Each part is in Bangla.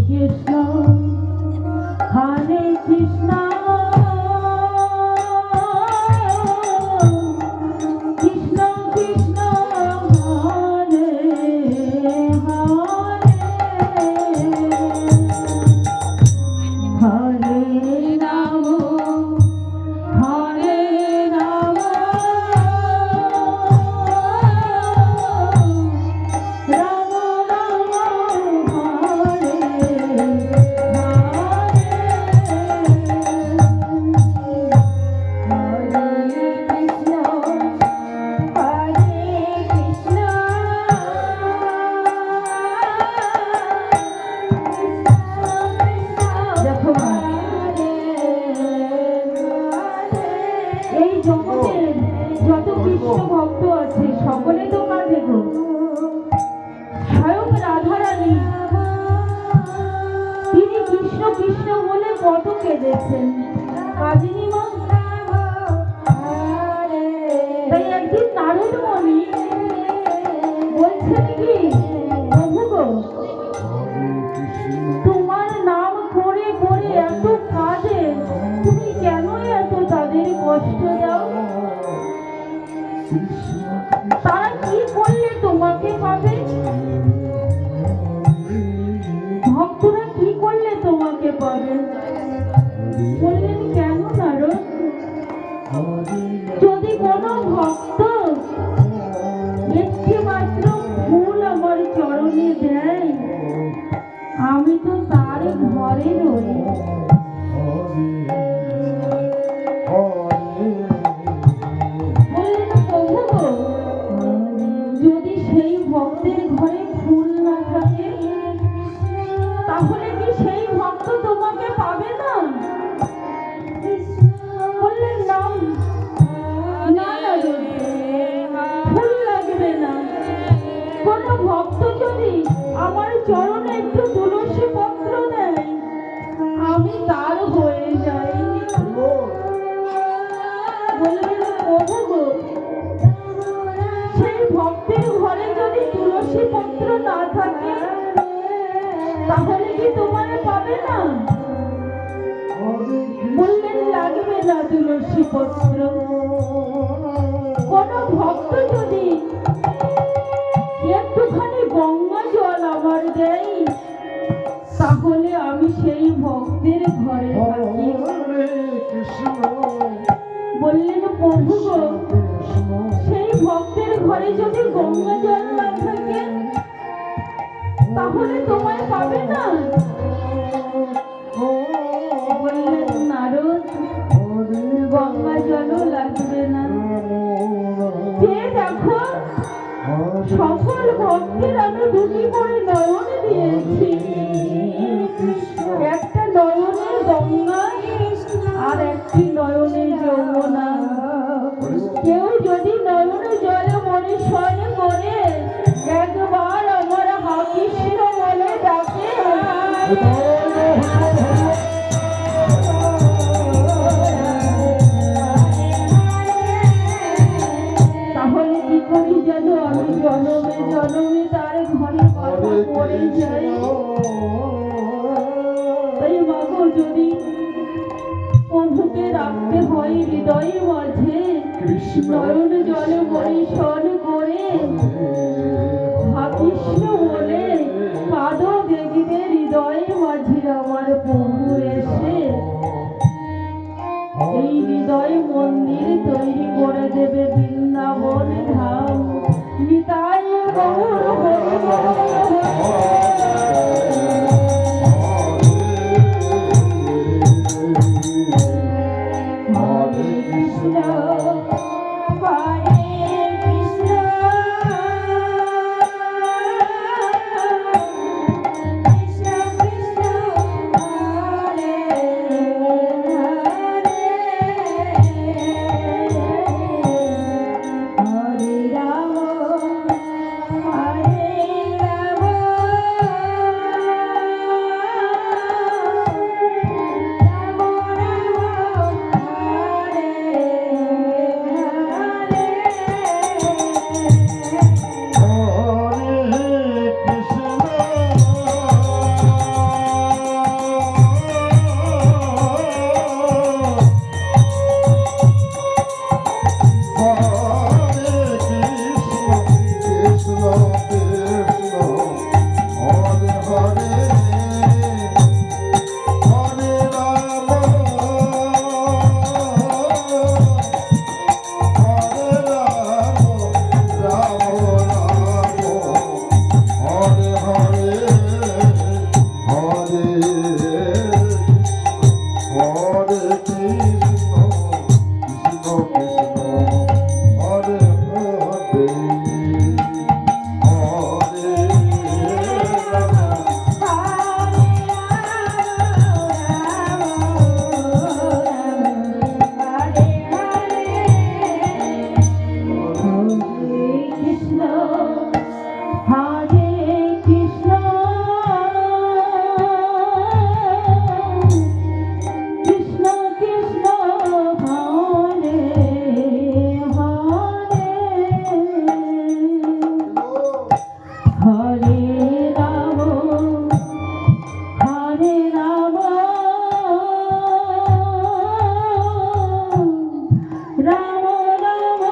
কৃষ্ণ হরে কৃষ্ণ কৃষ্ণ কৃষ্ণ হরে হরে হরে রাম হরে রাম রাম রাম হরে দেখো এই জগতের যত কৃষ্ণ ভক্ত আছে সকলে তো কাঁদে গো। স্বয়ং রাধারানী তিনি কৃষ্ণ কৃষ্ণ বলে কত কেঁদেছেন, কাঁদেনি মা? তাই একদিন নারদ মুনি বলছেন কি, প্রভু গো তোমার নাম করে করে এত কাঁদে, তুমি কেন এত তাদের কষ্ট দাও? তারা কি করলে তোমাকে পাবে? ভক্তরা কি করলে তোমাকে পাবে? বললেন কেন নারদ? যদি কোনো ভক্ত একটি মাত্র ফুল আমার চরণে দেয়, আমি তো তার ঘরে রই। বললেন প্রভু গো, যদি সেই ভক্তের ঘরে ফুল না থাকে তাহলে কি সেই ভক্ত তোমাকে পাবে না? বললেন না, না নারদ, ফুল লাগবে না। কোনো ভক্ত যদি আমার চরণে একটু তুলসী পত্র দেয়, আমি তার হয়ে যাই। বললেন প্রভু গো, সেই ভক্তের ঘরে যদি তুলসী পত্র না থাকে তাহলে কি তোমার পাবে না? বললেন লাগবে না তুলসী পত্র। কোন ভক্ত যদি একটুখানি গঙ্গা জল আমার দেয়, তাহলে আমি সেই ভক্তের ঘরে থাকি। বললেন প্রভু গো, সেই ভক্তের ঘরে যদি গঙ্গা জল না থাকে তাহলে তোমায় পাবে না? বললেন নারদ, গঙ্গা জলও লাগবে না। যে দেখো সকল ভক্তের আমি দুটি করে নয়ন দিয়েছি, একটা নয়নে গঙ্গা আর একটি নয়নে যমুনা। কেউ যদি নয়নে জলে মনে শয়ন করে একবার আমার হা কৃষ্ণ বলে ডাকে, তাহলে কি করি যেন আমি জনমে জনমে তার ঘরে কথা পড়ে যাই। তাই মাগো, যদি প্রভুকে রাখতে হয় হৃদয়ের মাঝে, নয়ন জল পরিশন করে হা কৃষ্ণ বলে পাদ দেখিতে হৃদয়ের মাঝে আমার প্রভু এসে এই হৃদয় মন্দির তৈরি করে দেবে বৃন্দাবন ধাম। নিতাই গৌর হরি কৃষ্ণ হরে কৃষ্ণ রাম রাম রাম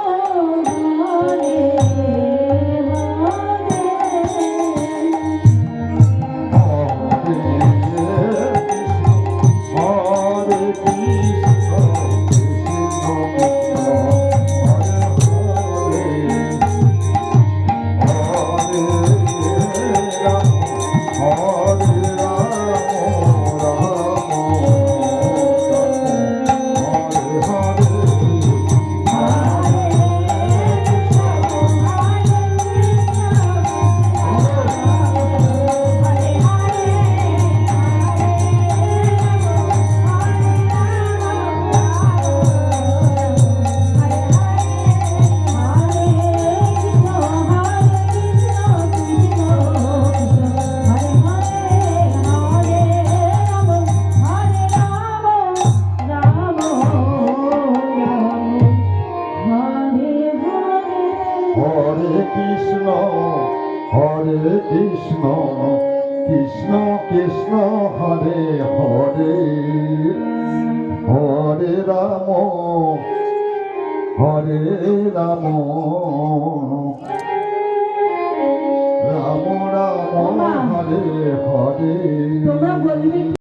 হরে কৃষ্ণ কৃষ্ণ কৃষ্ণ হরে হরে হরে রাম